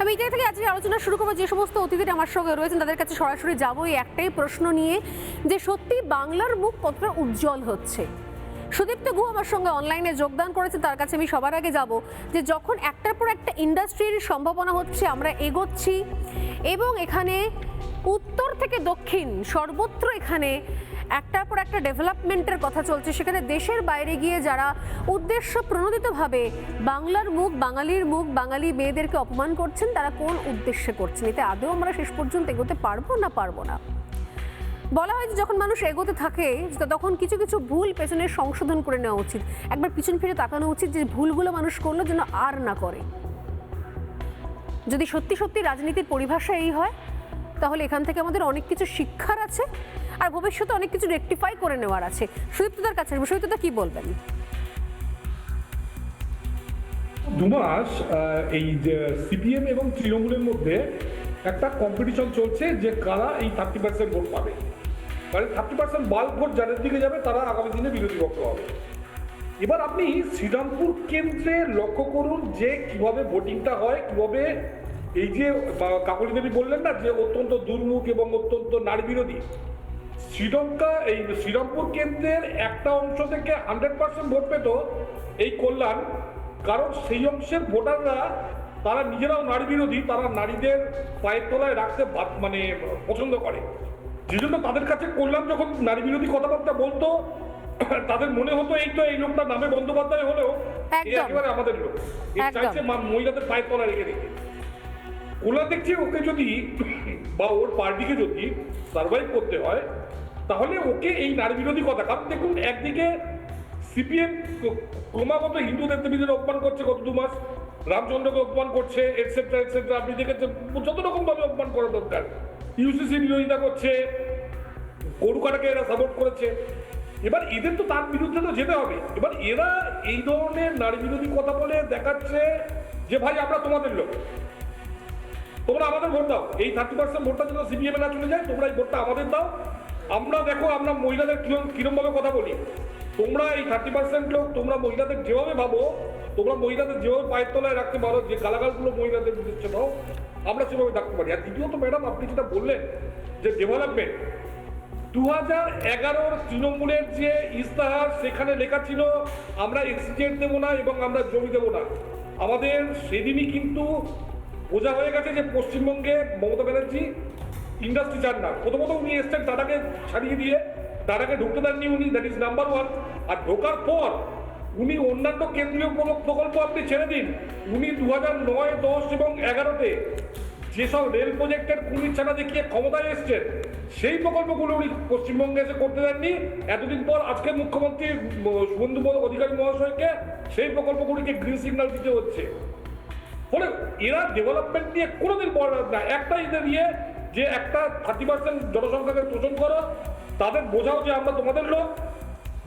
আমি এই জায়গা থেকে আজকে আলোচনা শুরু করবো। যে সমস্ত অতিথিরা আমার সঙ্গে রয়েছেন তাদের কাছে সরাসরি যাবো এই একটাই প্রশ্ন নিয়ে, যে সত্যি বাংলার মুখ কতটা উজ্জ্বল হচ্ছে। সুদীপ্ত গুহ আমার সঙ্গে অনলাইনে যোগদান করেছে, তার কাছে আমি সবার আগে যাব যে যখন একটার পর একটা ইন্ডাস্ট্রির সম্ভাবনা হচ্ছে, আমরা এগোচ্ছি এবং এখানে উত্তর থেকে দক্ষিণ সর্বত্র এখানে একটার পর একটা ডেভেলপমেন্টের কথা চলছে, সেখানে দেশের বাইরে গিয়ে যারা উদ্দেশ্য প্রণোদিতভাবে বাংলার মুখ, বাঙালির মুখ, বাঙালি মেয়েদেরকে অপমান করছেন, তারা কোন উদ্দেশ্যে করছেন, এতে আদৌ আমরা শেষ পর্যন্ত এগোতে পারবো না। বলা হয় যে যখন মানুষ এগোতে থাকে তখন কিছু কিছু ভুল পেছনে সংশোধন করে নেওয়া উচিত, একবার পিছন ফিরে তাকানো উচিত যে ভুলগুলো মানুষ করলো যেন আর না করে। যদি সত্যি সত্যি রাজনীতির পরিভাষা এই হয় তাহলে এখান থেকে আমাদের অনেক কিছু শিক্ষার আছে আর ভবিষ্যতে অনেক কিছু রেকটিফাই করে নেওয়ার আছে। সুদীপ্তদার কাছে সুদীপ্তদা কি বলবেন? দু মাস এই যে সিপিএম এবং তৃণমূলের মধ্যে একটা কম্পিটিশন চলছে যে কারা এই 30% ভোট পাবে, মানে 30% বাল্ক ভোট যাদের দিকে যাবে তারা আগামী দিনে বিরোধী পক্ষ হবে। এবার আপনি শ্রীরামপুর কেন্দ্রে লক্ষ্য করুন যে কিভাবে ভোটিংটা হয়, কিভাবে এই যে কাকলি দেবী বললেন না যে অত্যন্ত দুর্মুখ এবং অত্যন্ত নারী বিরোধী, শ্রীরামপুর কেন্দ্রের একটা অংশ থেকে 100% ভোট পেত এই কল্যাণ, কারণ সেই অংশের ভোটাররা তারা নিজেরাও নারী বিরোধী, তারা নারীদের পায়ের তলায় রাখতে মানে পছন্দ করে, যে জন্য তাদের কাছে কল্যাণ যখন নারী বিরোধী কথাবার্তা বলতো তাদের মনে হতো এই তো এই লোকটা নামে বন্দ্যোপাধ্যায় হলেও একেবারে আমাদের লোক, চাইছে মহিলাদের পায়ের তলায় রেখে রেখে। কল্যাণ দেখছি ওকে যদি বা ওর পার্টিকে যদি সার্ভাইভ করতে হয় তাহলে ওকে এই নারী বিরোধী কথা, কারণ দেখুন একদিকে সিপিএম ক্রমাগত হিন্দু দেবদেবীদের অপমান করছে গত 2 মাস, রামচন্দ্রকে অপমান করছে এটসেট্রা এটসেট্রা, আপনি দেখেছেন যত রকম ভাবে অপমান করা দরকার, ইউসিসি বিরোধিতা করছে, গরুকাটাকে এরা সাপোর্ট করেছে। এবার এদের তো তার বিরুদ্ধে তো যেতে হবে। এবার এরা এই ধরনের নারী বিরোধী কথা বলে দেখাচ্ছে যে ভাই আমরা তোমাদের লোক, তোমরা আমাদের ভোট দাও, এই 30% ভোটটা যেন সিপিএম না চলে যায়, তোমরা এই ভোটটা আমাদের দাও। আমরা দেখো আমরা মহিলাদের কিরম ভাবে কথা বলি, তোমরা এই 30% লোক তোমরা মহিলাদের যেভাবে ভাবো, তোমরা মহিলাদের যেভাবে পায়ের তলায় রাখতে পারো, যে গালাগালগুলো মহিলাদের দিচ্ছে দাও, আমরা সেভাবে থাকতে পারি। আর দ্বিতীয়ত ম্যাডাম আপনি যেটা বললেন যে ডেভেলপমেন্ট, 2011 তৃণমূলের যে ইস্তাহার সেখানে লেখা ছিল আমরা এক্সিডেন্ট দেবো না এবং আমরা জমি দেবো না। আমাদের সেদিনই কিন্তু বোঝা হয়ে গেছে যে পশ্চিমবঙ্গে মমতা ব্যানার্জি ইন্ডাস্ট্রি চান না। প্রথমত উনি এসছেন টাটাকে ছাড়িয়ে দিয়ে, টাটাকে ঢুকতে দেননি উনি, দ্যাট ইজ নাম্বার 1। আর ঢোকার পর উনি অন্যান্য কেন্দ্রীয় প্রকল্প আপনি ছেড়ে দিন, উনি 2009, 10 এবং 11-তে যেসব রেল প্রজেক্টের কুমির ছানা দেখিয়ে ক্ষমতায় এসছেন সেই প্রকল্পগুলো উনি পশ্চিমবঙ্গে এসে করতে দেননি। এতদিন পর আজকে মুখ্যমন্ত্রী শুভেন্দু অধিকারী মহাশয়কে সেই প্রকল্পগুলিকে গ্রিন সিগন্যাল দিতে হচ্ছে। ফলে এরা ডেভেলপমেন্ট নিয়ে কোনোদিন বড় না, একটাই নিয়ে যে একটা 30% জনসংখ্যাকে শোষণ করো, তাদের বোঝাও যে আমরা তোমাদের লোক,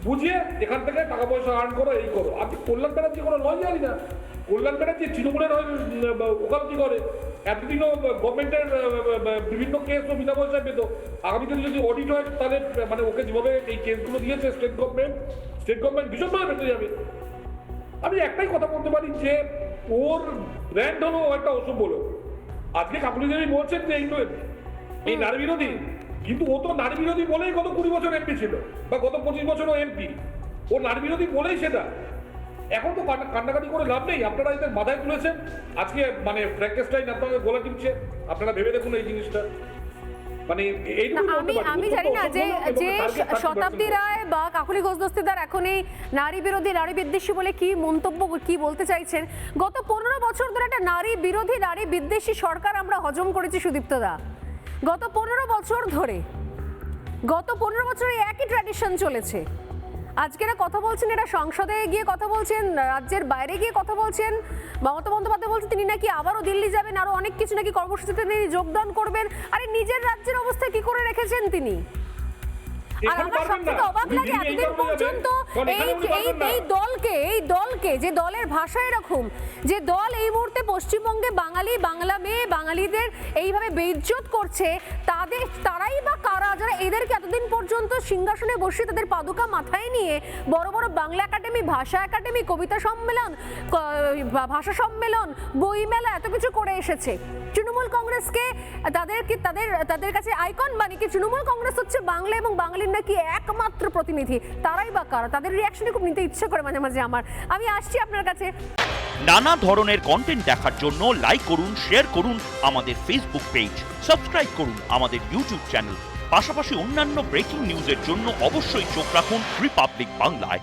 বুঝিয়ে এখান থেকে টাকা পয়সা আর্ন করো, এই করো। আপনি কল্যাণ ব্যানার্জি কোনো লয়ারই না, কল্যাণ ব্যানার্জি তৃণমূলের ওকালতি করে, এতদিনও গভর্নমেন্টের বিভিন্ন কেসও বিনা পয়সায় পেত। আগামী দিনে যদি অডিট হয় তাহলে মানে ওকে যেভাবে এই কেসগুলো দিয়েছে স্টেট গভর্নমেন্ট ভীষণভাবে বেঁচে যাবে। আমি একটাই কথা বলতে পারি যে ওর ব্র্যান্ড হলো একটা অসভ্য লোক। আজকে কাকুলি দেবী বলছেন যে এই নারী বিরোধী, কিন্তু ও তো নারী বিরোধী বলেই গত 20 বছর এমপি ছিল, বা গত 25 বছরও এমপি, ও নারী বিরোধী বলেই সেটা। এখন তো কান্নাকাটি করে লাভ নেই, আপনারা এদের মাথায় তুলেছেন, আজকে মানে ফ্র্যাঙ্কেস্টাইন আপনাদের গলা টিপছে, আপনারা ভেবে দেখুন এই জিনিসটা। মানে আমি জানি না যে শতাব্দী রায় বা কাকুলি ঘোষ দস্তিদার এখন এই নারী বিরোধী, নারী বিদ্বেষী বলে কি মন্তব্য, কি বলতে চাইছেন? গত 15 বছর ধরে একটা নারী বিরোধী, নারী বিদ্বেষী সরকার আমরা হজম করেছি সুদীপ্তদা। গত 15 বছর ধরে, গত 15 বছরে একই ট্র্যাডিশন চলেছে। আজকেরা কথা বলছেন, এরা সংসদে গিয়ে কথা বলছেন, রাজ্যের বাইরে গিয়ে কথা বলছেন। মমতা বন্দ্যোপাধ্যায় বলছেন তিনি নাকি আবারও দিল্লি যাবেন, আরো অনেক কিছু নাকি কর্মসূচিতে তিনি যোগদান করবেন। আরে নিজের রাজ্যের অবস্থা কি করে রেখেছেন তিনি? আর এখানে আমার পারবেন সবথেকে না। অবাক উনি লাগে দিল্লি এই এতদিন কারণে পর্যন্ত যাবেন, কারণ এখানে উনি পারবেন না। এই দলকে যে দলের ভাষা এরকম, যে দল এই মুহূর্তে পশ্চিমবঙ্গে বাঙালি, বাংলা মেয়ে, বাঙালিদের এইভাবে বেইজ্জত করছে, তারাই বা কারা যারা এদেরকে এতদিন পর্যন্ত সিংহাসনে বসে তাদের পাদুকা মাথায় নিয়ে বড় বড় বাংলা একাডেমি, ভাষা একাডেমি, কবিতা সম্মেলন, ভাষা সম্মেলন, বইমেলা এত কিছু করে এসেছে। তৃণমূল কংগ্রেসকে তাদের কাছে আইকন বানিয়ে কি তৃণমূল কংগ্রেস হচ্ছে বাংলা এবং বাঙালির নাকি একমাত্র প্রতিনিধি, তারাই বা কারা? তাদের রিয়াকশনই খুব নিতে ইচ্ছে করে মাঝে মাঝে আমার। আমি আসছি আপনার কাছে। নানা ধরনের কন্টেন্ট দেখার জন্য লাইক করুন, শেয়ার করুন আমাদের ফেসবুক পেজ, সাবস্ক্রাইব করুন আমাদের ইউটিউব চ্যানেল। পাশাপাশি অন্যান্য ব্রেকিং নিউজের জন্য অবশ্যই চোখ রাখুন রিপাবলিক বাংলায়।